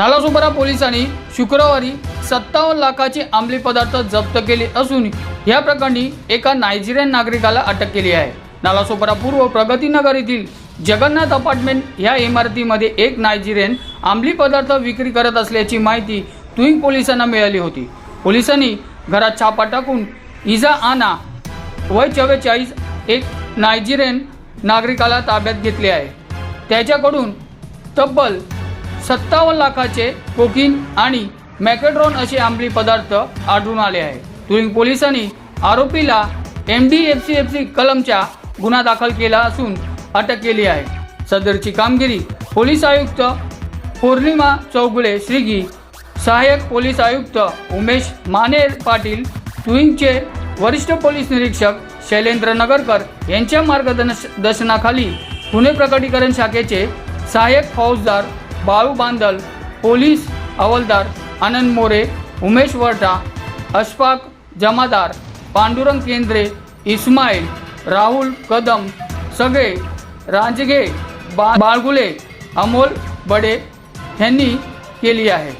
नालासोपारा पोलिसांनी शुक्रवारी 57 लाखाची अंमली पदार्थ जप्त केले असून या प्रकरणी एका नायजेरियन नागरिकाला अटक केली आहे। नालासोपारा पूर्व प्रगतीनगर येथील जगन्नाथ अपार्टमेंट या इमारतीमध्ये एक नायजेरियन अंमली पदार्थ विक्री करत असल्याची माहिती तुईंग पोलिसांना मिळाली होती। पोलिसांनी घरात छापा टाकून इजा आना वय 44 एक नायजेरियन नागरिकाला ताब्यात घेतले आहे। त्याच्याकडून तब्बल 57 लाखाचे कोकीन आणि मॅकेड्रॉन असे अंमली पदार्थ आढळून आले आहे। तुईंग पोलिसांनी आरोपीला MDFCFC कलमच्या गुन्हा दाखल केला असून अटक केली आहे। सदरची कामगिरी पोलीस आयुक्त पौर्णिमा चौगुले श्रीगी, सहाय्यक पोलीस आयुक्त उमेश माने पाटील, तुईंगचे वरिष्ठ पोलीस निरीक्षक शैलेंद्र नगरकर यांच्या मार्गदर्शनाखाली पुणे प्रकटीकरण शाखेचे सहाय्यक फौजदार बाळू बांदल, पोलीस हवालदार आनंद मोरे, उमेश वरटा, अशफाक जमादार, पांडुरंग केंद्रे, इस्माईल, राहुल कदम, सगळे रांजगे, बाळगुले, अमोल बडे यांनी केली आहे।